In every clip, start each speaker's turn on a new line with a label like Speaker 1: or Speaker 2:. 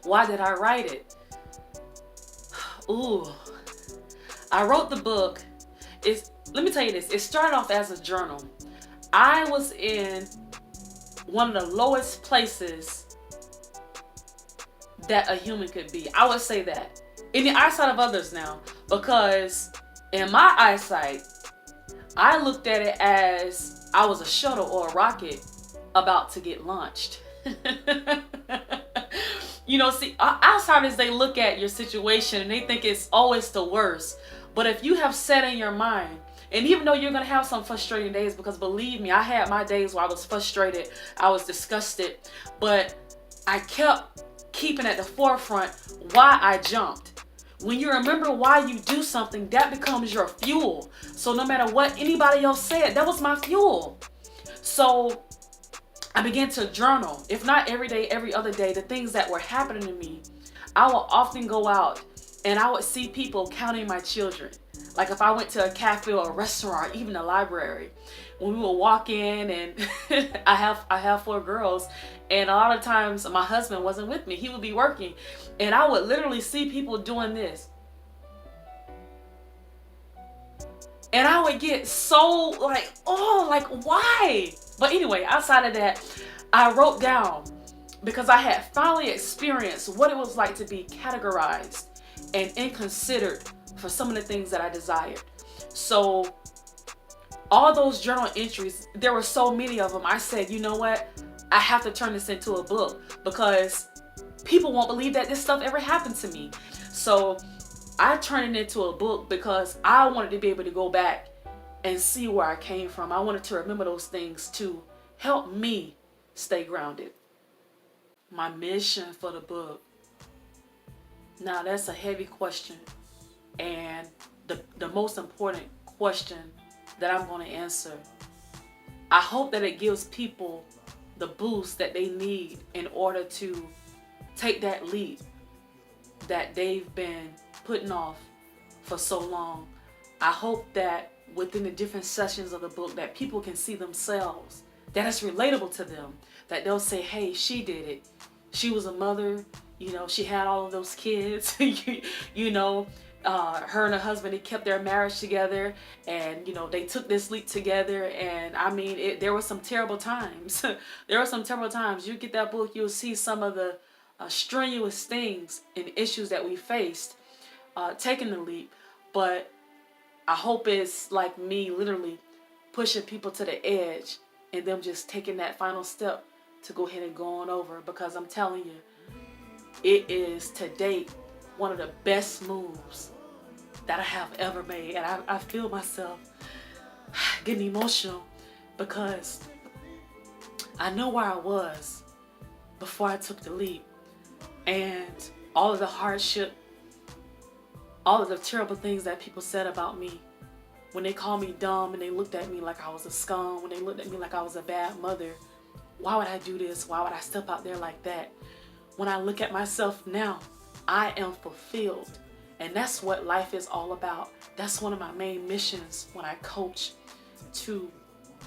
Speaker 1: Why did I write it? Ooh, I wrote the book. Let me tell you this. It started off as a journal. I was in one of the lowest places that a human could be. I would say that. In the eyesight of others now. Because in my eyesight, I looked at it as I was a shuttle or a rocket about to get launched. See, outsiders, they look at your situation and they think it's always the worst. But if you have set in your mind, and even though you're going to have some frustrating days, because believe me, I had my days where I was frustrated, I was disgusted, but I kept keeping at the forefront why I jumped. When you remember why you do something, that becomes your fuel. So no matter what anybody else said, that was my fuel. So I began to journal, if not every day, every other day, the things that were happening to me. I would often go out and I would see people counting my children. Like if I went to a cafe or a restaurant, even a library, when we would walk in, and I have 4 girls, and a lot of times my husband wasn't with me. He would be working, and I would literally see people doing this. And I would get so like, oh, like why? But anyway, outside of that, I wrote down, because I had finally experienced what it was like to be categorized and inconsidered for some of the things that I desired. So all those journal entries, there were so many of them. I said, you know what? I have to turn this into a book, because people won't believe that this stuff ever happened to me. So I turned it into a book because I wanted to be able to go back and see where I came from. I wanted to remember those things to help me stay grounded. My mission for the book. Now that's a heavy question, and the most important question that I'm going to answer. I hope that it gives people the boost that they need in order to take that leap that they've been putting off for so long. I hope that within the different sessions of the book that people can see themselves, that it's relatable to them, that they'll say, hey, she did it. She was a mother, she had all of those kids, her and her husband, they kept their marriage together, and they took this leap together. And I mean, there were some terrible times. There were some terrible times. You get that book, you'll see some of the strenuous things and issues that we faced taking the leap. But I hope it's like me literally pushing people to the edge and them just taking that final step to go ahead and go on over, because I'm telling you, it is to date one of the best moves that I have ever made. And I feel myself getting emotional, because I know where I was before I took the leap, and all of the hardship, all of the terrible things that people said about me, when they called me dumb and they looked at me like I was a scum, when they looked at me like I was a bad mother. Why would I do this? Why would I step out there like that? When I look at myself now, I am fulfilled. And that's what life is all about. That's one of my main missions when I coach, to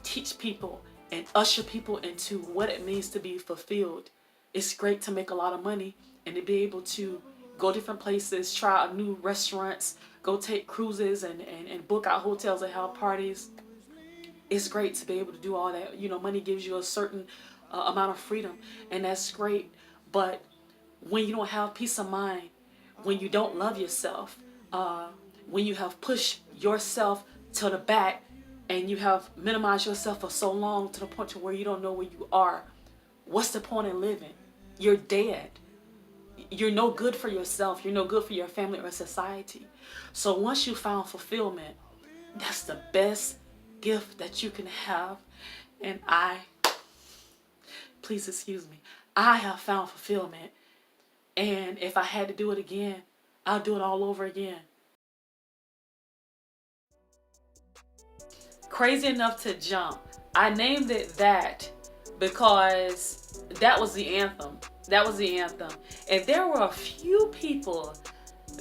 Speaker 1: teach people and usher people into what it means to be fulfilled. It's great to make a lot of money and to be able to go different places, try out new restaurants, go take cruises and book out hotels and have parties. It's great to be able to do all that. Money gives you a certain amount of freedom, and that's great. But when you don't have peace of mind, when you don't love yourself, when you have pushed yourself to the back and you have minimized yourself for so long to the point to where you don't know where you are, what's the point in living? You're dead. You're no good for yourself. You're no good for your family or society. So once you found fulfillment, that's the best gift that you can have. And please excuse me, I have found fulfillment. And if I had to do it again, I'll do it all over again. Crazy enough to jump. I named it that because that was the anthem. That was the anthem. And there were a few people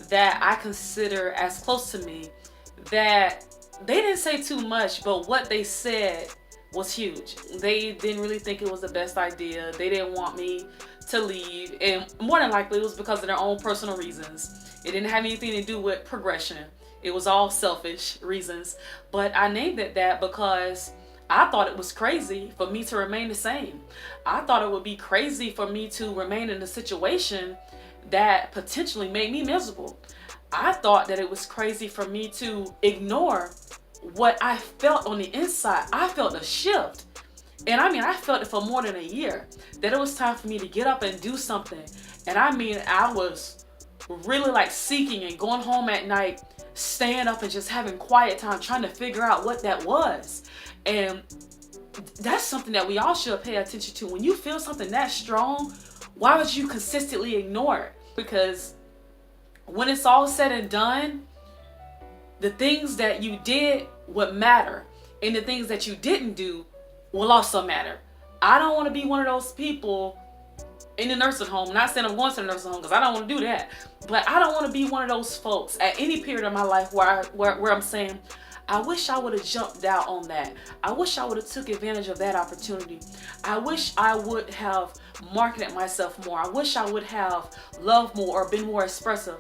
Speaker 1: that I consider as close to me that they didn't say too much, but what they said was huge. They didn't really think it was the best idea. They didn't want me to leave, and more than likely it was because of their own personal reasons. It didn't have anything to do with progression. It was all selfish reasons. But I named it that because I thought it was crazy for me to remain the same. I thought it would be crazy for me to remain in a situation that potentially made me miserable. I thought that it was crazy for me to ignore what I felt on the inside. I felt a shift. And I mean, I felt it for more than a year, that it was time for me to get up and do something. And I mean, I was really like seeking and going home at night, staying up and just having quiet time, trying to figure out what that was. And that's something that we all should pay attention to. When you feel something that strong, why would you consistently ignore it? Because when it's all said and done, the things that you did would matter, and the things that you didn't do will also matter. I don't want to be one of those people in the nursing home. Not saying I'm going to the nursing home, because I don't want to do that, but I don't want to be one of those folks at any period of my life where I'm saying, I wish I would have jumped out on that. I wish I would have took advantage of that opportunity. I wish I would have marketed myself more. I wish I would have loved more or been more expressive.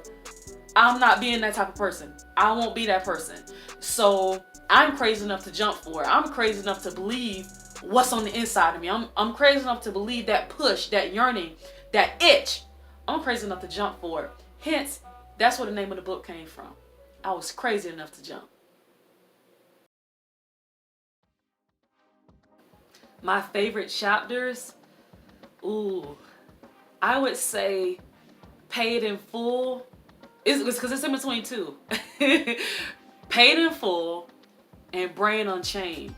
Speaker 1: I'm not being that type of person. I won't be that person. So I'm crazy enough to jump for it. I'm crazy enough to believe what's on the inside of me. I'm crazy enough to believe that push, that yearning, that itch. I'm crazy enough to jump for it. Hence, that's where the name of the book came from. I was crazy enough to jump. My favorite chapters, I would say Paid in Full. It's because it's in between two. Paid in Full and Brain Unchained.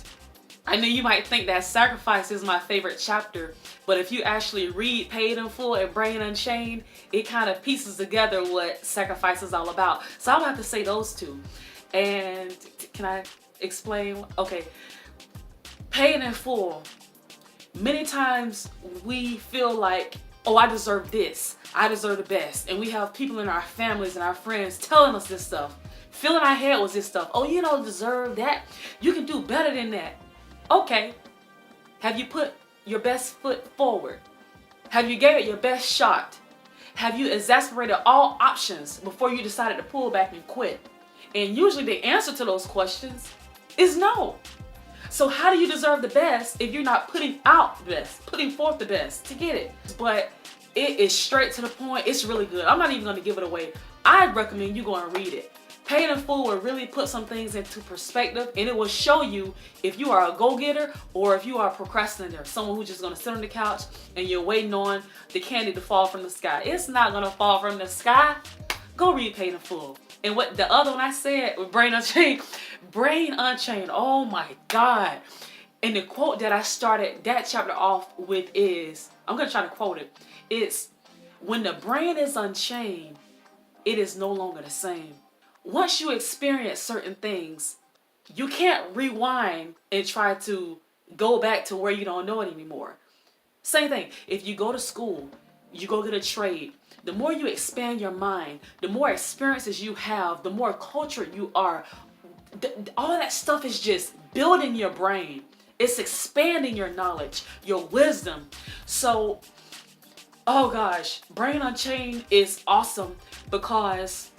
Speaker 1: I know you might think that Sacrifice is my favorite chapter, but if you actually read Paid in Full and Brain Unchained, it kind of pieces together what Sacrifice is all about. So I'll have to say those two. And can I explain? Okay. Paid in Full. Many times we feel like, oh, I deserve this. I deserve the best. And we have people in our families and our friends telling us this stuff. Filling our head with this stuff. Oh, you don't deserve that. You can do better than that. Okay. Have you put your best foot forward? Have you gave it your best shot? Have you exasperated all options before you decided to pull back and quit? And usually the answer to those questions is no. So how do you deserve the best if you're not putting out the best, putting forth the best to get it? But it is straight to the point. It's really good. I'm not even going to give it away. I'd recommend you go and read it. Paid in Full will really put some things into perspective, and it will show you if you are a go-getter or if you are a procrastinator, someone who's just going to sit on the couch and you're waiting on the candy to fall from the sky. It's not going to fall from the sky. Go read Paid in Full. And what the other one I said with Brain Unchained, oh my God. And the quote that I started that chapter off with is, I'm going to try to quote it. It's, when the brain is unchained, it is no longer the same. Once you experience certain things, you can't rewind and try to go back to where you don't know it anymore. Same thing. If you go to school, you go get a trade, the more you expand your mind, the more experiences you have, the more cultured you are. All that stuff is just building your brain. It's expanding your knowledge, your wisdom. So, oh gosh, Brain Unchained is awesome because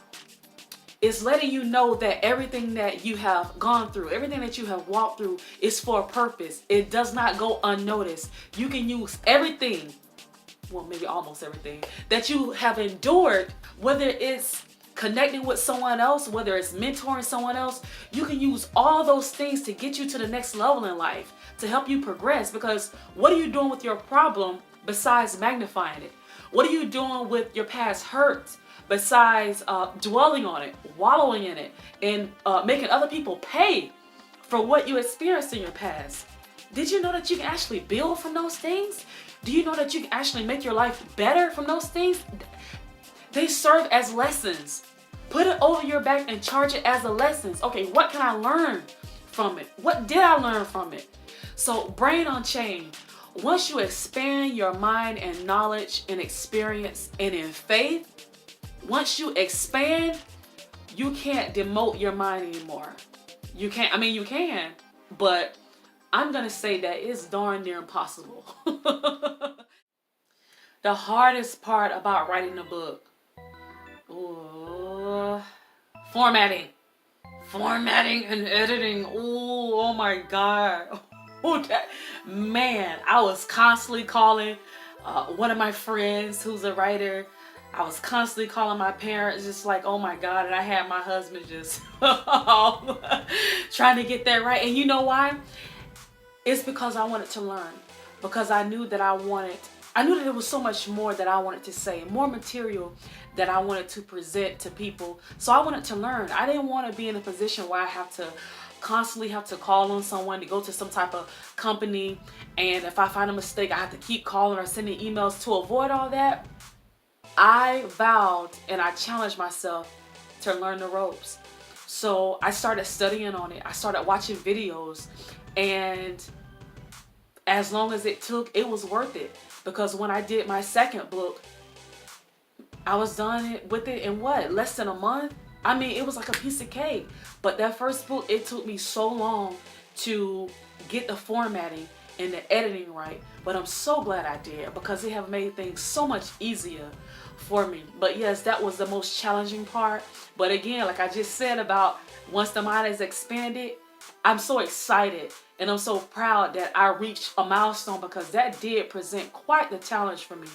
Speaker 1: it's letting you know that everything that you have gone through, everything that you have walked through is for a purpose. It does not go unnoticed. You can use everything, well, maybe almost everything, that you have endured, whether it's connecting with someone else, whether it's mentoring someone else. You can use all those things to get you to the next level in life, to help you progress. Because what are you doing with your problem besides magnifying it? What are you doing with your past hurts besides dwelling on it, wallowing in it, and making other people pay for what you experienced in your past? Did you know that you can actually build from those things? Do you know that you can actually make your life better from those things? They serve as lessons. Put it over your back and charge it as a lesson. Okay, what can I learn from it? What did I learn from it? So, Brain Unchained. Once you expand your mind and knowledge and experience and in faith, once you expand, you can't demote your mind anymore. You can't, I mean, you can, but I'm going to say that it's darn near impossible. The hardest part about writing a book, ooh, formatting. Formatting and editing. Ooh, oh my God. Oh, that, man, I was constantly calling one of my friends who's a writer. I was constantly calling my parents, just like, oh my God. And I had my husband just trying to get that right. And you know why? It's because I wanted to learn. Because I knew that I knew that there was so much more that I wanted to say, more material that I wanted to present to people. So I wanted to learn. I didn't want to be in a position where I have to constantly have to call on someone to go to some type of company. And if I find a mistake, I have to keep calling or sending emails. To avoid all that, I vowed and I challenged myself to learn the ropes. So I started studying on it. I started watching videos, and as long as it took, it was worth it. Because when I did my second book, I was done with it in what? Less than a month? I mean, it was like a piece of cake. But that first book, it took me so long to get the formatting and the editing right. But I'm so glad I did, because it have made things so much easier for me. But yes, that was the most challenging part. But again, like I just said about once the mind is expanded, I'm so excited and I'm so proud that I reached a milestone, because that did present quite the challenge for me.